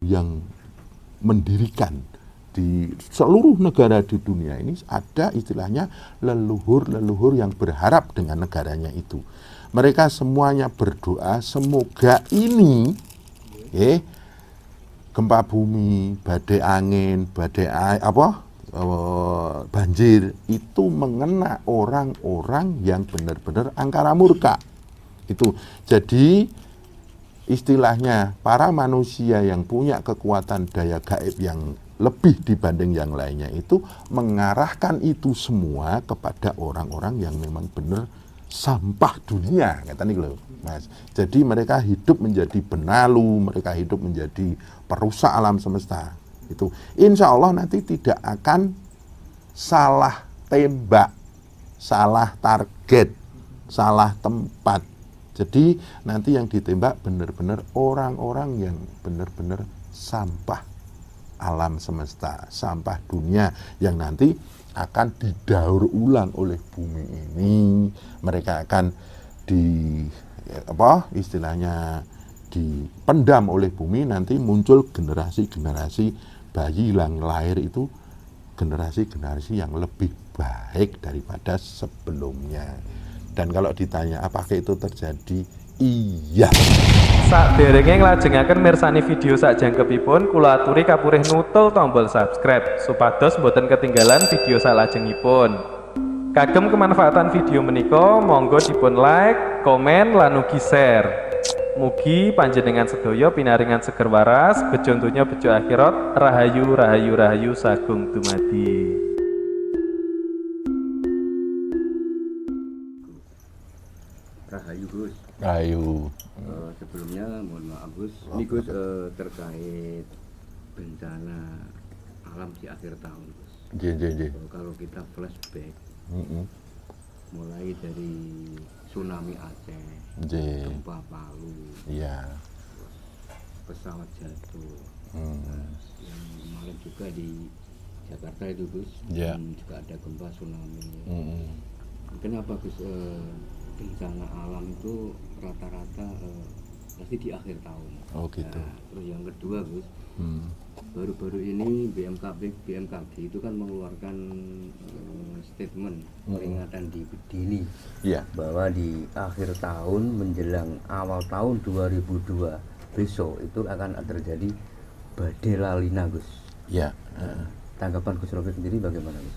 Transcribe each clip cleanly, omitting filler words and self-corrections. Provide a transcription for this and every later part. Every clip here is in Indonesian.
yang mendirikan di seluruh negara di dunia ini ada istilahnya leluhur-leluhur yang berharap dengan negaranya itu. Mereka semuanya berdoa semoga ini gempa bumi, badai angin, badai air, banjir itu mengena orang-orang yang benar-benar angkara murka. Itu. Jadi istilahnya para manusia yang punya kekuatan daya gaib yang lebih dibanding yang lainnya itu mengarahkan itu semua kepada orang-orang yang memang benar sampah dunia, kata nih loh, Mas. Jadi mereka hidup menjadi benalu, mereka hidup menjadi perusak alam semesta. Itu insya Allah nanti tidak akan salah tembak, salah target, salah tempat. Jadi nanti yang ditembak benar-benar orang-orang yang benar-benar sampah alam semesta, sampah dunia yang nanti akan didaur ulang oleh bumi ini. Mereka akan istilahnya dipendam oleh bumi, nanti muncul generasi-generasi bayi yang lahir itu generasi-generasi yang lebih baik daripada sebelumnya. Dan kalau ditanya apakah itu terjadi, iya. Saderenge nglajengaken mirsani video sakjangkepipun, kula aturi kapurih nutul tombol subscribe supados boten ketinggalan video salajengipun. Kagem kemanfaatan video menika monggo dipun like, komen lan ugi share. Mugi panjenengan sedaya pinaringan seger waras, bejo donya bejo akhirat, rahayu rahayu rahayu sagung dumadi. Rahayu Gus. Rahayu. Sebelumnya mohon maaf Gus, ini Gus terkait bencana alam di akhir tahun Gus. Kalau kita flashback, mulai dari tsunami Aceh, gempa Palu, pesawat jatuh, yang kemarin juga di Jakarta itu Gus, dan juga ada gempa tsunami. Kenapa Gus bencana alam itu rata-rata pasti di akhir tahun? Oh gitu. Nah, terus yang kedua Gus, baru-baru ini BMKG itu kan mengeluarkan statement peringatan dini bahwa di akhir tahun menjelang awal tahun 2002 besok itu akan terjadi badai La Nina Gus. Ya. Tanggapan Gus Rofi sendiri bagaimana Gus?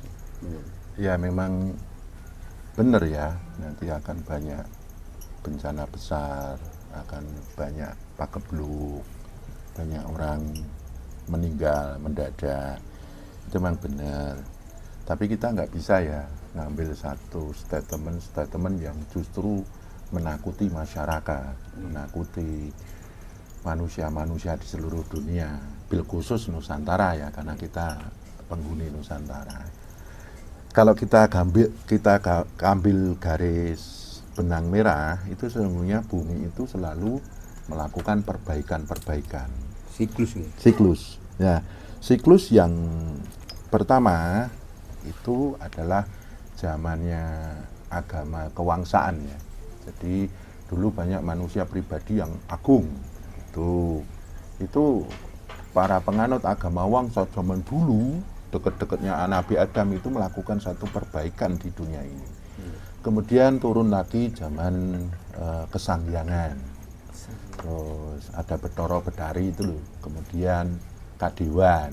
Ya memang benar ya, nanti akan banyak bencana besar, akan banyak pagebluk, banyak orang meninggal mendadak. Itu memang benar. Tapi kita nggak bisa ya ngambil satu statement yang justru menakuti masyarakat, menakuti manusia-manusia di seluruh dunia, bil khusus Nusantara ya, karena kita penghuni Nusantara. Kalau kita ambil garis benang merah, itu sesungguhnya bumi itu selalu melakukan perbaikan. Siklus. Ya, siklus yang pertama itu adalah zamannya agama kewangsaan ya. Jadi dulu banyak manusia pribadi yang agung. Itu para penganut agama Wangsa zaman dulu, dekat-dekatnya Nabi Adam itu melakukan satu perbaikan di dunia ini. Kemudian turun lagi zaman kesangyangan. Terus ada Betara Bedari itu loh. Kemudian Kadewan.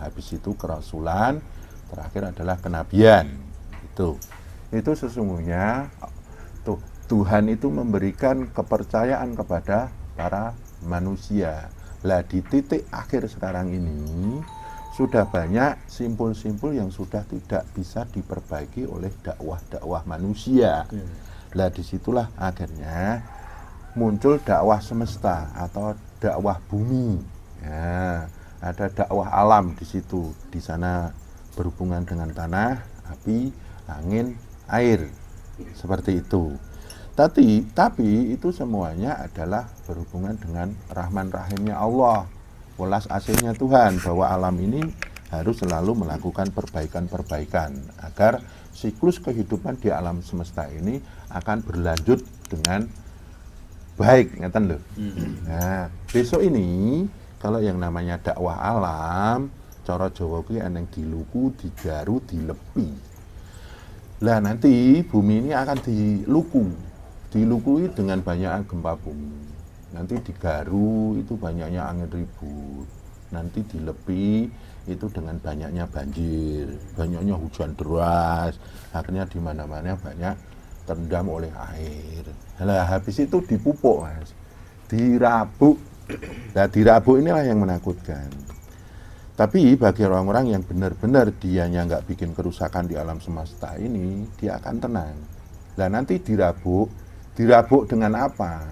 Habis itu kerasulan, terakhir adalah kenabian. Itu sesungguhnya Tuhan itu memberikan kepercayaan kepada para manusia. Lah di titik akhir sekarang ini sudah banyak simpul-simpul yang sudah tidak bisa diperbaiki oleh dakwah-dakwah manusia. Lah disitulah akhirnya muncul dakwah semesta atau dakwah bumi. Ya, ada dakwah alam di situ. Di sana berhubungan dengan tanah, api, angin, air. Seperti itu. Tapi itu semuanya adalah berhubungan dengan Rahman Rahimnya Allah, welas asihnya Tuhan, bahwa alam ini harus selalu melakukan perbaikan-perbaikan agar siklus kehidupan di alam semesta ini akan berlanjut dengan baik, ngeten lho. Nah, besok ini Kalau yang namanya dakwah alam, cara Jawa kuwi eneng diluku, digaru, dilepi. Lah nanti bumi ini akan dilukui dengan banyaknya gempa bumi. Nanti digaru itu banyaknya angin ribut. Nanti dilepi itu dengan banyaknya banjir, banyaknya hujan deras, akhirnya di mana-mana banyak terendam oleh air. Nah, habis itu dipupuk, Mas. Dirabuk. Nah, dirabuk inilah yang menakutkan. Tapi bagi orang-orang yang benar-benar dianya nggak bikin kerusakan di alam semesta ini, dia akan tenang. Nah, nanti dirabuk dengan apa?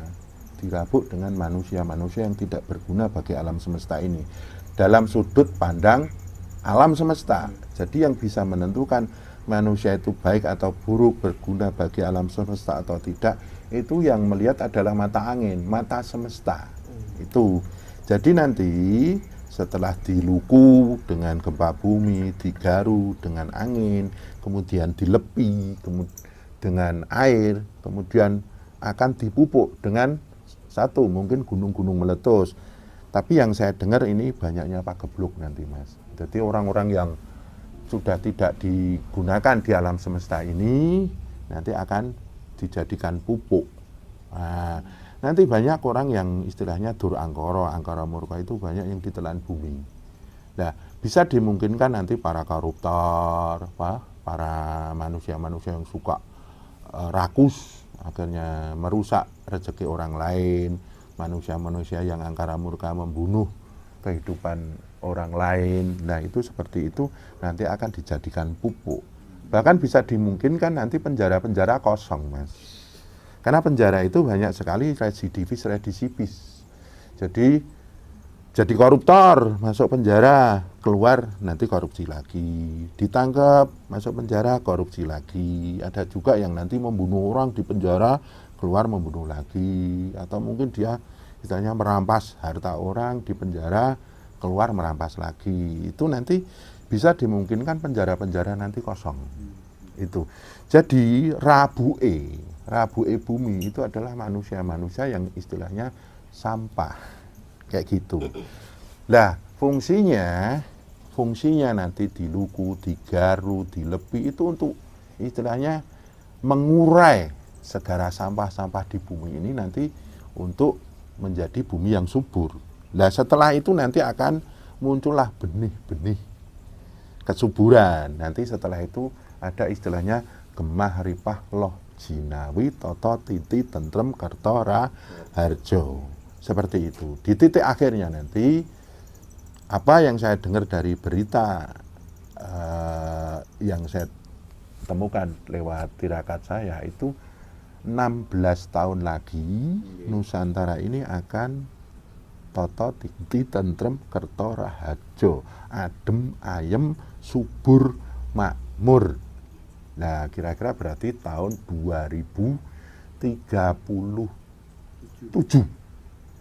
Dirabuk dengan manusia-manusia yang tidak berguna bagi alam semesta ini. Dalam sudut pandang alam semesta. Jadi yang bisa menentukan manusia itu baik atau buruk, berguna bagi alam semesta atau tidak, itu yang melihat adalah mata angin, mata semesta. Itu. Jadi nanti setelah diluku dengan gempa bumi, digaru dengan angin, kemudian dilepi dengan air, kemudian akan dipupuk dengan satu, mungkin gunung-gunung meletus. Tapi yang saya dengar ini banyaknya pagebluk nanti, Mas. Jadi orang-orang yang sudah tidak digunakan di alam semesta ini nanti akan dijadikan pupuk. Nah, nanti banyak orang yang istilahnya dur angkara murka itu banyak yang ditelan bumi. Nah, bisa dimungkinkan nanti para koruptor, para manusia-manusia yang suka rakus, akhirnya merusak rezeki orang lain, manusia-manusia yang angkara murka membunuh kehidupan orang lain. Nah, itu seperti itu nanti akan dijadikan pupuk. Bahkan bisa dimungkinkan nanti penjara-penjara kosong, Mas. Karena penjara itu banyak sekali residivis. Jadi koruptor, masuk penjara, keluar nanti korupsi lagi. Ditangkap, masuk penjara, korupsi lagi. Ada juga yang nanti membunuh orang di penjara, keluar membunuh lagi. Atau mungkin dia istilahnya merampas harta orang di penjara, keluar merampas lagi. Itu nanti bisa dimungkinkan penjara-penjara nanti kosong. Itu. Jadi rabu'e bumi itu adalah manusia-manusia yang istilahnya sampah. Kayak gitu. Nah, fungsinya nanti diluku, digaru, dilepi itu untuk istilahnya mengurai segala sampah-sampah di bumi ini nanti untuk menjadi bumi yang subur. Nah, setelah itu nanti akan muncullah benih-benih kesuburan. Nanti setelah itu ada istilahnya gemah ripah loh jinawi toto titi tentrem kertora harjo. Seperti itu. Di titik akhirnya nanti apa yang saya dengar dari berita yang saya temukan lewat tirakat saya itu 16 tahun lagi Nusantara ini akan toto titi tentrem kertora harjo, adem ayem subur makmur. Nah, kira-kira berarti tahun 2037.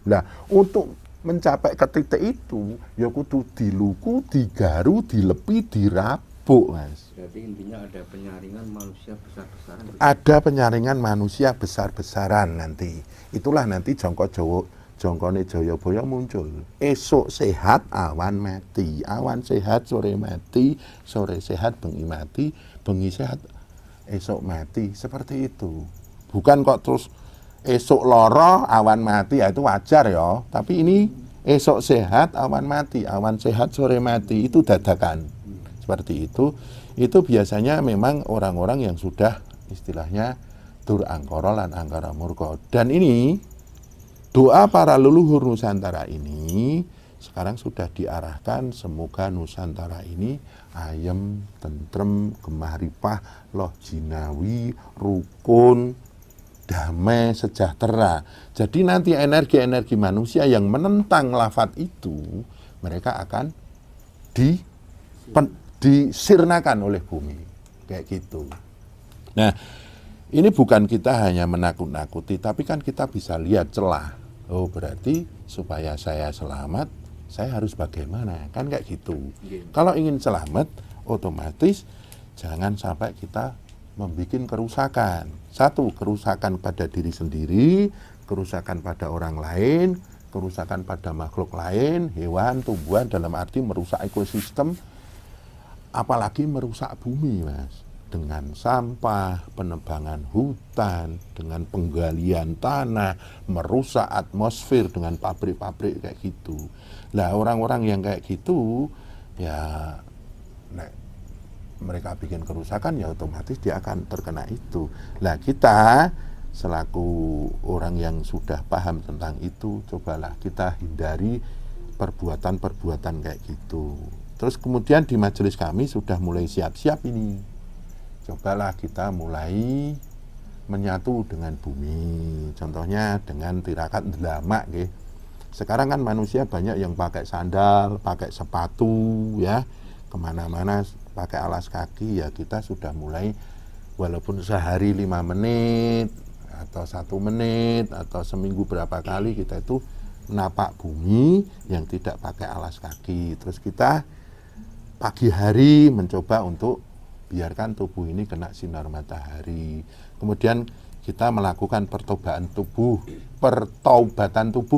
Nah, untuk mencapai ke titik itu, ya kudu diluku, digaru, dilepi, dirabuk, Mas. Berarti intinya ada penyaringan manusia besar-besaran. Ada penyaringan manusia besar-besaran nanti. Itulah nanti jongkone Jayabaya muncul. Esok sehat, awan mati. Awan sehat, sore mati. Sore sehat, bengi mati. Bengi sehat, esok mati. Seperti itu. Bukan kok terus esok loro, awan mati. Ya, itu wajar ya. Tapi ini esok sehat, awan mati. Awan sehat, sore mati. Itu dadakan. Seperti itu. Itu biasanya memang orang-orang yang sudah istilahnya dur angkara lan angkara murka. Dan ini doa para leluhur Nusantara ini sekarang sudah diarahkan semoga Nusantara ini ayem, tentrem, gemah ripah, loh jinawi, rukun, damai, sejahtera. Jadi nanti energi-energi manusia yang menentang lafadz itu mereka akan disirnakan oleh bumi. Kayak gitu. Nah, ini bukan kita hanya menakut-nakuti, tapi kan kita bisa lihat celah. Oh, berarti supaya saya selamat, saya harus bagaimana? Kan kayak gitu. Kalau ingin selamat, otomatis jangan sampai kita membuat kerusakan. Satu, kerusakan pada diri sendiri, kerusakan pada orang lain, kerusakan pada makhluk lain, hewan, tumbuhan, dalam arti merusak ekosistem, apalagi merusak bumi, Mas. Dengan sampah, penebangan hutan, dengan penggalian tanah, merusak atmosfer dengan pabrik-pabrik kayak gitu. Lah orang-orang yang kayak gitu, ya mereka bikin kerusakan, ya otomatis dia akan terkena itu. Lah kita selaku orang yang sudah paham tentang itu, cobalah kita hindari perbuatan-perbuatan kayak gitu. Terus kemudian di majelis kami sudah mulai siap-siap ini. Cobalah kita mulai menyatu dengan bumi. Contohnya dengan tirakat ndelamak nggih. Sekarang kan manusia banyak yang pakai sandal, pakai sepatu ya, kemana-mana pakai alas kaki, ya kita sudah mulai walaupun sehari 5 menit atau 1 menit atau seminggu berapa kali kita itu menapak bumi yang tidak pakai alas kaki. Terus kita pagi hari mencoba untuk biarkan tubuh ini kena sinar matahari. Kemudian kita melakukan pertobatan tubuh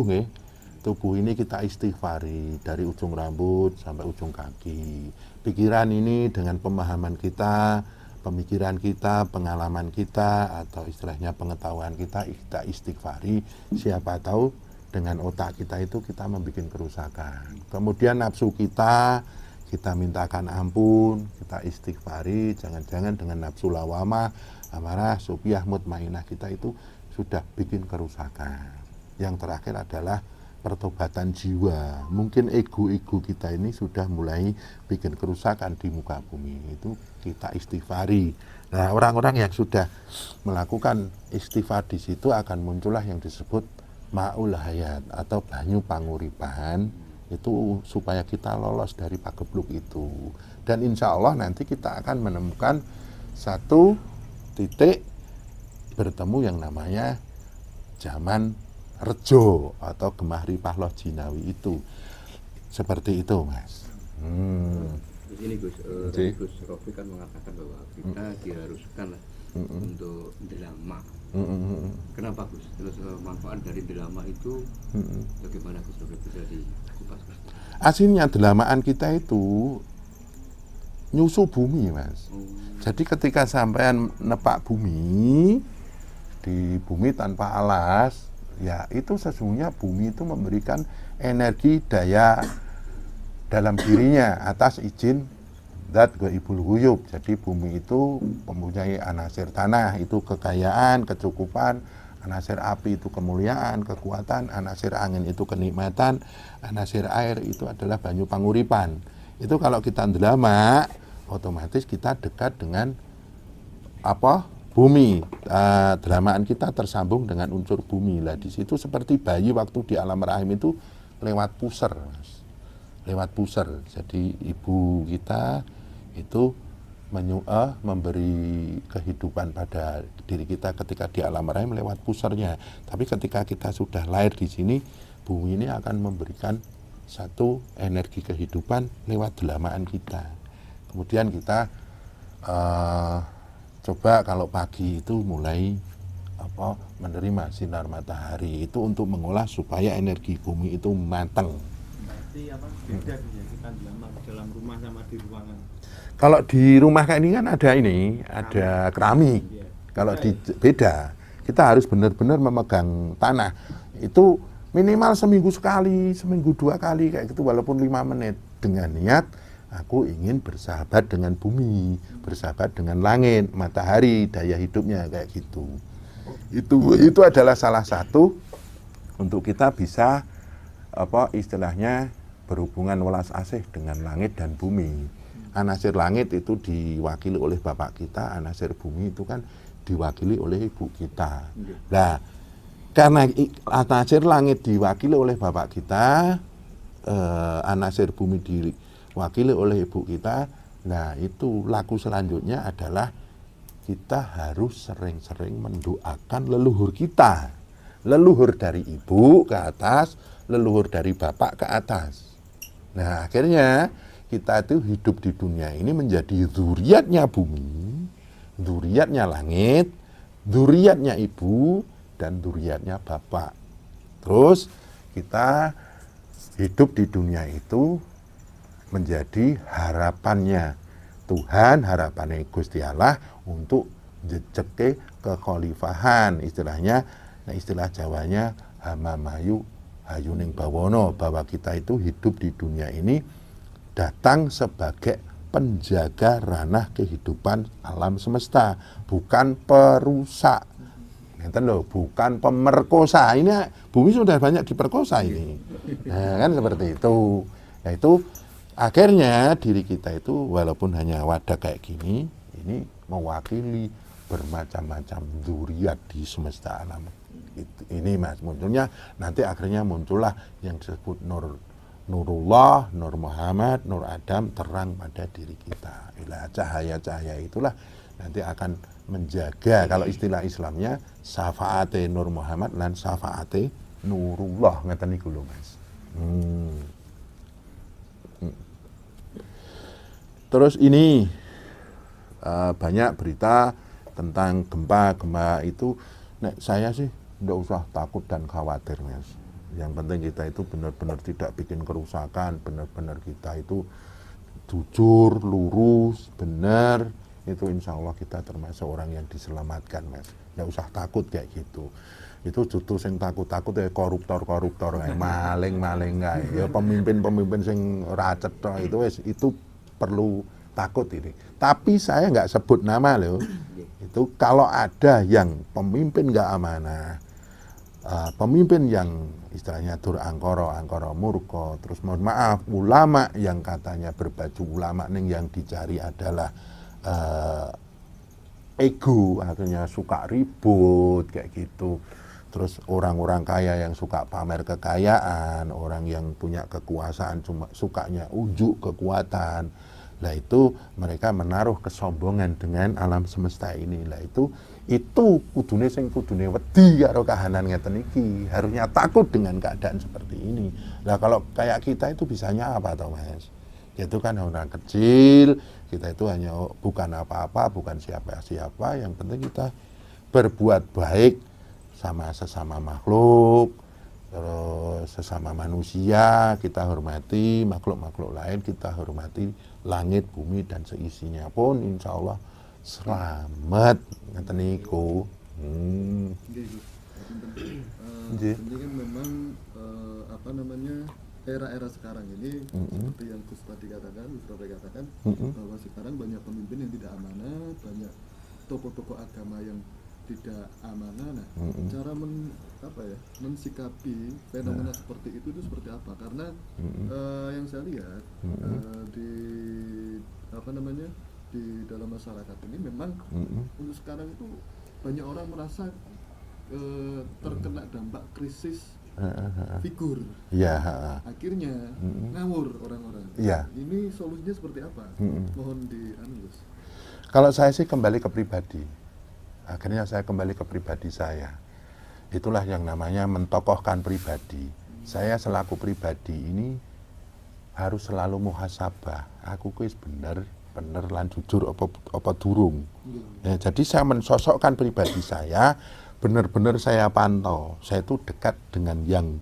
nggih. Tubuh ini kita istighfari dari ujung rambut sampai ujung kaki. Pikiran ini dengan pemahaman kita, pemikiran kita, pengalaman kita, atau istilahnya pengetahuan kita istighfari. Siapa tahu dengan otak kita itu kita membuat kerusakan. Kemudian nafsu kita mintakan ampun, kita istighfari, jangan-jangan dengan nafsu lawamah, amarah, supiah, mutmainah kita itu sudah bikin kerusakan. Yang terakhir adalah pertobatan jiwa. Mungkin ego-ego kita ini sudah mulai bikin kerusakan di muka bumi, itu kita istighfari. Nah, orang-orang yang sudah melakukan istighfar di situ akan muncullah yang disebut ma'ul hayat atau banyu panguripan, itu supaya kita lolos dari pagebluk itu. Dan insya Allah nanti kita akan menemukan satu titik bertemu yang namanya zaman rejo atau gemah ripah loh jinawi itu. Seperti itu, Mas. Ini Gus, Gus Rofi kan mengatakan bahwa kita diharuskan untuk ndelamak. Kenapa Gus? Terus manfaat dari ndelamak itu bagaimana Gus Rofi, bisa dikupas Gus? Aslinya ndelamaan kita itu nyusu bumi, Mas. Jadi ketika sampean nepak bumi, di bumi tanpa alas, ya itu sesungguhnya bumi itu memberikan energi daya dalam dirinya atas izin zat ghaibul ghuyub. Jadi bumi itu mempunyai anasir tanah itu kekayaan, kecukupan, anasir api itu kemuliaan, kekuatan, anasir angin itu kenikmatan, anasir air itu adalah banyu panguripan. Itu kalau kita ndelamak, otomatis kita dekat dengan bumi. Ndelamaan kita tersambung dengan unsur bumi. Lah di situ seperti bayi waktu di alam rahim itu lewat puser, Mas. Lewat puser. Jadi ibu kita itu memberi kehidupan pada diri kita ketika di alam rahim lewat pusernya. Tapi ketika kita sudah lahir di sini, bumi ini akan memberikan satu energi kehidupan lewat ndelamaan kita. Kemudian kita coba kalau pagi itu mulai menerima sinar matahari itu untuk mengolah supaya energi bumi itu matang. Beda kita dalam rumah sama di ruangan. Kalau di rumah kayak ini kan ada keramik. Kalau beda, kita harus benar-benar memegang tanah. Itu minimal seminggu sekali, seminggu 2 kali kayak gitu, walaupun 5 menit dengan niat aku ingin bersahabat dengan bumi, bersahabat dengan langit, matahari, daya hidupnya kayak gitu. Itu adalah salah satu untuk kita bisa istilahnya berhubungan welas asih dengan langit dan bumi. Anasir langit itu diwakili oleh bapak kita, anasir bumi itu kan diwakili oleh ibu kita. Nah, karena anasir langit diwakili oleh bapak kita, anasir bumi diwakili oleh ibu kita, nah itu laku selanjutnya adalah kita harus sering-sering mendoakan leluhur kita. Leluhur dari ibu ke atas, leluhur dari bapak ke atas. Nah, akhirnya kita itu hidup di dunia ini menjadi dzurriatnya bumi, dzurriatnya langit, dzurriatnya ibu, dan dzurriatnya bapak. Terus kita hidup di dunia itu menjadi harapannya Tuhan, harapannya Gusti Allah untuk jejeke kekhalifahan, istilahnya, istilah Jawanya hamamayu hayuning bawono, bahwa kita itu hidup di dunia ini datang sebagai penjaga ranah kehidupan alam semesta, bukan perusak. Ngeten lho, bukan pemerkosa. Ini bumi sudah banyak diperkosa ini. Nah, kan seperti itu. Yaitu akhirnya diri kita itu walaupun hanya wadah kayak gini, ini mewakili bermacam-macam dzuriat di semesta alam. Ini Mas, munculnya nanti akhirnya muncullah yang disebut Nurullah, Nur Muhammad, Nur Adam, terang pada diri kita. Cahaya-cahaya itulah nanti akan menjaga, kalau istilah Islamnya syafaate Nur Muhammad dan syafaate Nurullah, ngeten niku lho Mas. Terus ini banyak berita tentang gempa itu. Saya sih tidak usah takut dan khawatir Mas. Yang penting kita itu benar-benar tidak bikin kerusakan, benar-benar kita itu jujur, lurus, benar. Itu insya Allah kita termasuk orang yang diselamatkan Mas. Tidak usah takut kayak gitu. Itu justru yang takut-takut ya koruptor-koruptor, maling-maling ya pemimpin-pemimpin yang racet itu perlu takut ini. Tapi saya nggak sebut nama loh. Itu kalau ada yang pemimpin nggak amanah, pemimpin yang istilahnya dur angkoro murko, terus mohon maaf ulama yang katanya berbaju ulama nih yang dicari adalah ego, artinya suka ribut kayak gitu. Terus orang-orang kaya yang suka pamer kekayaan, orang yang punya kekuasaan cuma sukanya unjuk kekuatan. Lah itu mereka menaruh kesombongan dengan alam semesta ini. Lah itu kudune sing kudune wedi karo kahanan ngeten iki, harusnya takut dengan keadaan seperti ini. Lah kalau kayak kita itu bisanya apa toh Mas? Itu kan orang kecil, kita itu hanya bukan apa-apa, bukan siapa-siapa, yang penting kita berbuat baik sama sesama makhluk, terus sesama manusia kita hormati, makhluk-makhluk lain kita hormati, langit, bumi dan seisinya pun insya Allah selamat ngeten niku. Ini kan memang era-era sekarang ini seperti yang Gus tadi katakan, bahwa sekarang banyak pemimpin yang tidak amanah, banyak tokoh-tokoh agama yang tidak amanah. Nah, cara mensikapi fenomena seperti itu seperti apa? Karena yang saya lihat di dalam masyarakat ini memang untuk sekarang itu banyak orang merasa terkena dampak krisis figur. Akhirnya ngawur orang-orang. Ini solusinya seperti apa? Mohon dianalisa. Kalau saya sih kembali ke pribadi. Akhirnya saya kembali ke pribadi saya. Itulah yang namanya mentokohkan pribadi. Saya selaku pribadi ini harus selalu muhasabah. Aku kuis bener lan jujur apa durung. Ya, jadi saya mensosokkan pribadi saya, benar-benar saya pantau. Saya itu dekat dengan yang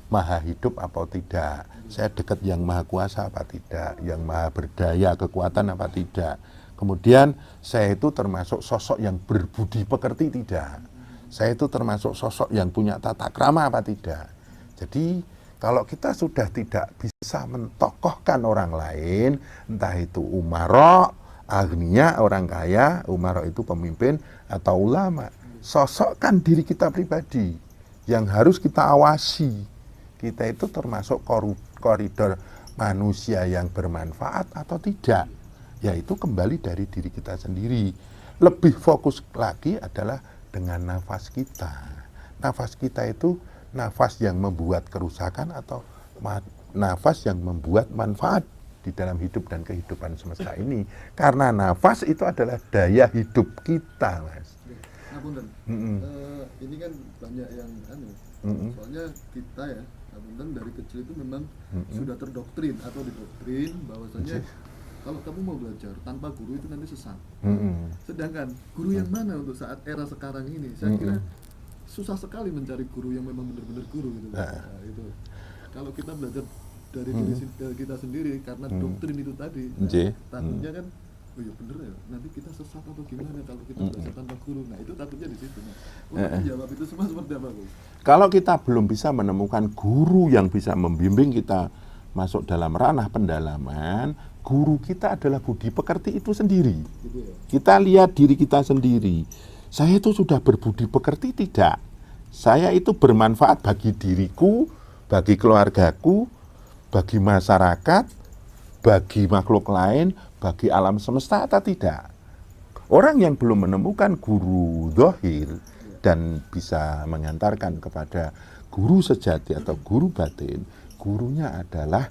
maha hidup apa tidak. Saya dekat yang maha kuasa apa tidak. Yang maha berdaya, kekuatan apa tidak. Kemudian saya itu termasuk sosok yang berbudi pekerti tidak. Saya itu termasuk sosok yang punya tata krama apa tidak. Jadi kalau kita sudah tidak bisa mentokohkan orang lain, entah itu umaro, agniya, orang kaya, umaro itu pemimpin atau ulama, sosokkan diri kita pribadi yang harus kita awasi. Kita itu termasuk koridor manusia yang bermanfaat atau tidak. Yaitu kembali dari diri kita sendiri. Lebih fokus lagi adalah dengan nafas kita. Nafas kita itu nafas yang membuat kerusakan atau nafas yang membuat manfaat di dalam hidup dan kehidupan semesta ini. Karena nafas itu adalah daya hidup kita, Mas. Ini kan banyak yang soalnya kita ya, dari kecil itu memang sudah terdoktrin atau didoktrin bahwasanya kalau kamu mau belajar tanpa guru itu nanti sesat. Sedangkan guru yang mana untuk saat era sekarang ini? Saya kira susah sekali mencari guru yang memang benar-benar guru gitu. Nah, itu kalau kita belajar dari diri kita sendiri karena doktrin itu tadi, takutnya kan, oh ya bener ya, nanti kita sesat atau gimana kalau kita belajar tanpa guru. Nah itu takutnya di situ. Nah, jawab itu semua seperti apa, Bu? Kalau kita belum bisa menemukan guru yang bisa membimbing kita masuk dalam ranah pendalaman, guru kita adalah budi pekerti itu sendiri. Gitu ya? Kita lihat diri kita sendiri. Saya itu sudah berbudi pekerti tidak? Saya itu bermanfaat bagi diriku, bagi keluargaku, bagi masyarakat, bagi makhluk lain, bagi alam semesta atau tidak? Orang yang belum menemukan guru zahir dan bisa mengantarkan kepada guru sejati atau guru batin, gurunya adalah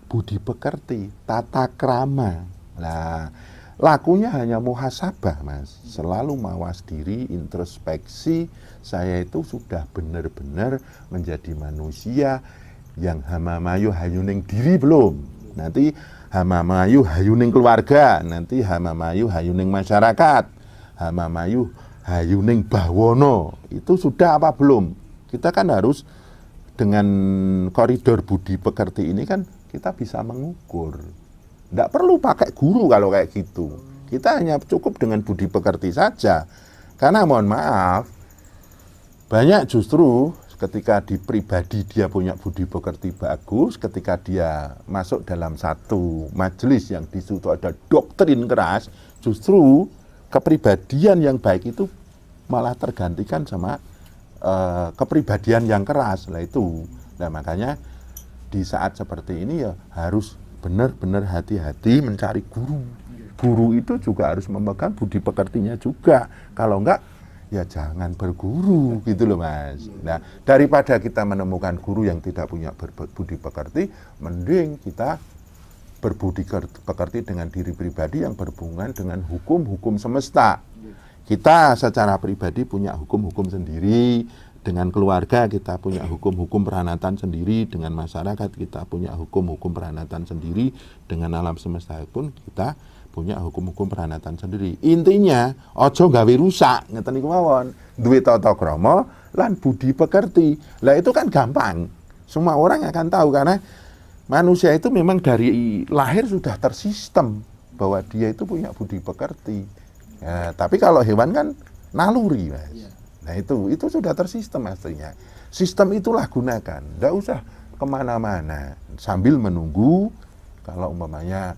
budi pekerti, tata krama. Nah, lakunya hanya muhasabah, Mas. Selalu mawas diri, introspeksi. Saya itu sudah benar-benar menjadi manusia yang hamamayu hayuning diri belum. Nanti hamamayu hayuning keluarga, nanti hamamayu hayuning masyarakat, hamamayu hayuning bawono. Itu sudah apa belum? Kita kan harus dengan koridor budi pekerti ini kan kita bisa mengukur. Tidak perlu pakai guru kalau kayak gitu. Kita hanya cukup dengan budi pekerti saja. Karena mohon maaf, banyak justru ketika di pribadi dia punya budi pekerti bagus, ketika dia masuk dalam satu majelis yang di situ ada doktrin keras, justru kepribadian yang baik itu malah tergantikan sama kepribadian yang keras. Nah itu, nah makanya di saat seperti ini ya harus benar-benar hati-hati mencari guru. Guru itu juga harus memegang budi pekertinya juga. Kalau enggak, ya jangan berguru gitu loh, Mas. Nah, daripada kita menemukan guru yang tidak punya budi pekerti, mending kita berbudi pekerti dengan diri pribadi yang berhubungan dengan hukum-hukum semesta. Kita secara pribadi punya hukum-hukum sendiri, dengan keluarga kita punya hukum-hukum peranatan sendiri, dengan masyarakat kita punya hukum-hukum peranatan sendiri, dengan alam semesta pun kita punya hukum-hukum peranatan sendiri. Intinya ojo gawe rusak, ngeten niku mawon. Duwe tata krama lan budi pekerti. Lah itu kan gampang. Semua orang akan tahu karena manusia itu memang dari lahir sudah tersistem bahwa dia itu punya budi pekerti. Ya, tapi kalau hewan kan naluri, Mas. Nah itu sudah tersistem aslinya. Sistem itulah gunakan. Nggak usah kemana-mana. Sambil menunggu, kalau umpamanya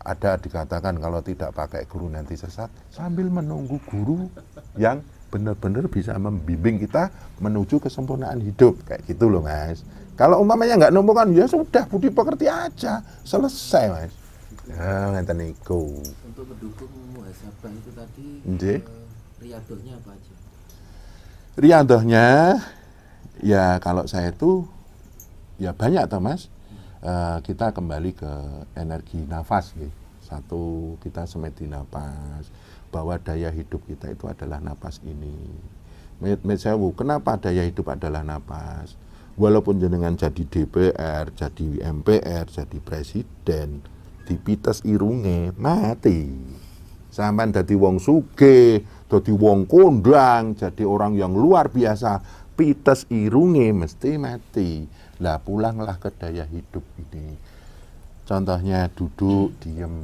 ada dikatakan kalau tidak pakai guru nanti sesat, sambil menunggu guru yang benar-benar bisa membimbing kita menuju kesempurnaan hidup. Kayak gitu loh, Mas. Kalau umpamanya nggak nemukan, ya sudah budi pekerti aja. Selesai, Mas. Nah, ngeten niku. Untuk mendukung muhasabah itu tadi, riadohnya apa aja? Riadohnya, ya kalau saya itu, ya banyak toh, Mas. Kita kembali ke energi nafas gitu. Satu, kita semedi nafas, bahwa daya hidup kita itu adalah nafas ini. Sewu, kenapa daya hidup adalah nafas? Walaupun jenengan jadi DPR, jadi MPR, jadi presiden, dipites irunge mati. Sampean dadi wong sugih, dadi wong kondang, jadi orang yang luar biasa, pites irunge mesti mati. Lah pulanglah ke daya hidup ini. Contohnya duduk, diem,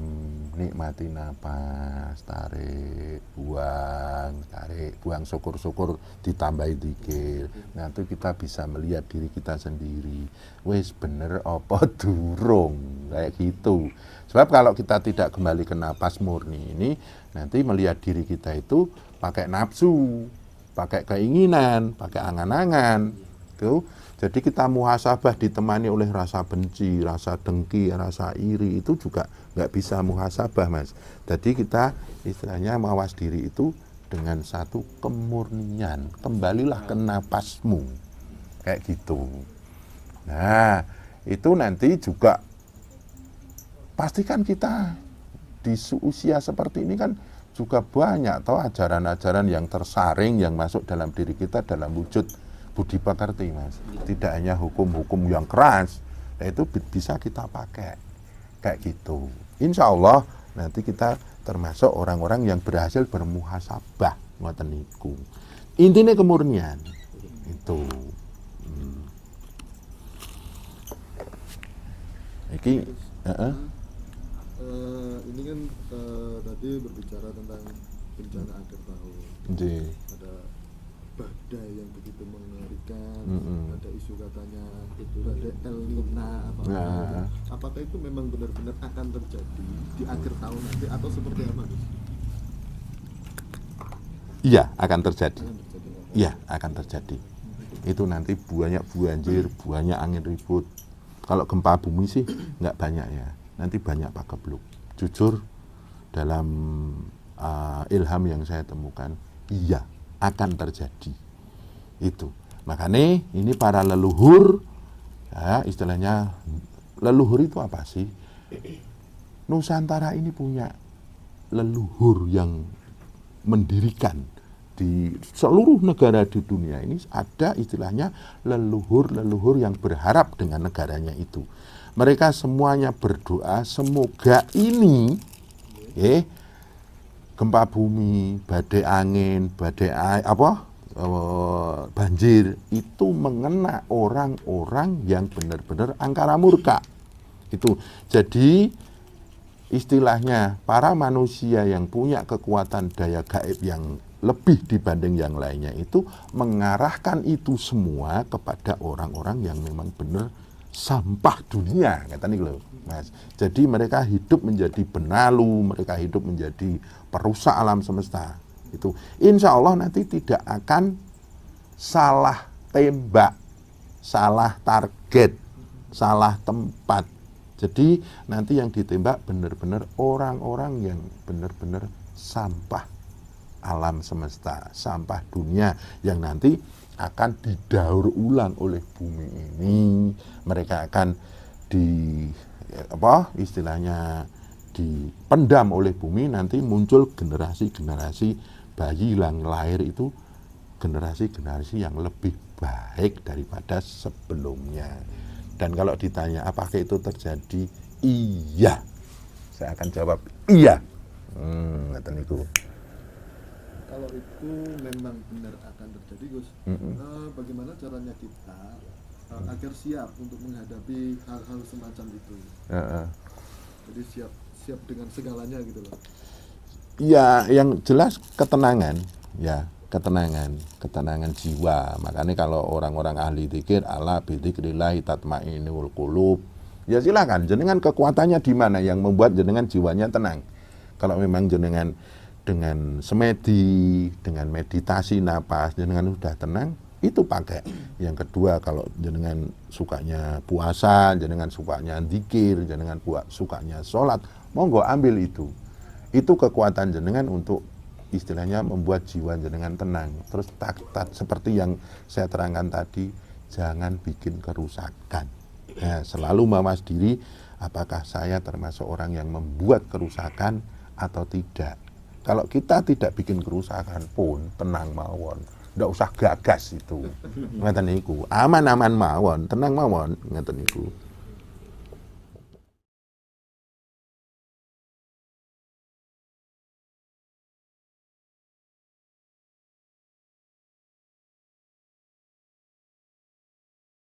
nikmati napas, tarik, buang, syukur-syukur ditambahi dikir. Nanti kita bisa melihat diri kita sendiri. Wes bener apa durung, kayak gitu. Sebab kalau kita tidak kembali ke napas murni ini, nanti melihat diri kita itu pakai nafsu, pakai keinginan, pakai angan-angan. Tuh. Jadi kita muhasabah ditemani oleh rasa benci, rasa dengki, rasa iri, itu juga nggak bisa muhasabah, Mas. Jadi kita istilahnya mawas diri itu dengan satu kemurnian. Kembalilah ke napasmu, kayak gitu. Nah, itu nanti juga pastikan kita di usia seperti ini kan juga banyak toh ajaran-ajaran yang tersaring yang masuk dalam diri kita dalam wujud budi pekerti, Mas. Tidak hanya hukum-hukum yang keras, nah itu bisa kita pakai kayak gitu. Insya Allah nanti kita termasuk orang-orang yang berhasil bermuhasabah, ngoten niku. Intinya kemurnian itu. Iki ini kan tadi berbicara tentang bencana akhir tahun. Ada badai yang begitu mengerikan, ada isu katanya itu ada El Nino apakah itu memang benar-benar akan terjadi di akhir tahun nanti atau seperti apa? Iya, akan terjadi. Iya, akan terjadi. Itu nanti banyak banjir, banyak angin ribut. Kalau gempa bumi sih nggak banyak ya. Nanti banyak pagebluk. Jujur, dalam ilham yang saya temukan, iya akan terjadi. Itu. Makanya ini para leluhur, ya, istilahnya leluhur itu apa sih? Nusantara ini punya leluhur yang mendirikan di seluruh negara di dunia ini ada istilahnya leluhur-leluhur yang berharap dengan negaranya itu. Mereka semuanya berdoa semoga ini gempa bumi, badai angin, badai air, banjir itu mengena orang-orang yang benar-benar angkara murka. Itu. Jadi istilahnya para manusia yang punya kekuatan daya gaib yang lebih dibanding yang lainnya itu mengarahkan itu semua kepada orang-orang yang memang benar sampah dunia, kata nih loh, Mas. Jadi mereka hidup menjadi benalu, mereka hidup menjadi perusak alam semesta. Itu insya Allah nanti tidak akan salah tembak, salah target, salah tempat. Jadi nanti yang ditembak benar-benar orang-orang yang benar-benar sampah alam semesta, sampah dunia yang nanti akan didaur ulang oleh bumi ini. Mereka akan istilahnya dipendam oleh bumi, nanti muncul generasi-generasi bayi yang lahir itu generasi-generasi yang lebih baik daripada sebelumnya. Dan kalau ditanya apakah itu terjadi? Iya. Saya akan jawab iya. Ngeten niku. Kalau itu memang benar akan terjadi, Gus, bagaimana caranya kita agar siap untuk menghadapi hal-hal semacam itu? Jadi siap dengan segalanya gitu loh. Ya, yang jelas ketenangan, ya, ketenangan jiwa. Makanya kalau orang-orang ahli dzikir, ala bidzikrillah tatmainnul qulub. Ya silakan, jenengan kekuatannya di mana yang membuat jenengan jiwanya tenang. Kalau memang jenengan dengan semedi, dengan meditasi napas, jenengan sudah tenang, itu pakai. Yang kedua, kalau jenengan sukanya puasa, jenengan sukanya zikir, jenengan sukanya sholat, monggo ambil itu. Itu kekuatan jenengan untuk istilahnya membuat jiwa jenengan tenang. Terus seperti yang saya terangkan tadi, jangan bikin kerusakan. Nah, selalu mawas diri, apakah saya termasuk orang yang membuat kerusakan atau tidak. Kalau kita tidak bikin kerusakan pun tenang mawon, ndak usah gagas itu. Ngeten niku. Aman-aman mawon, tenang mawon, ngeten niku.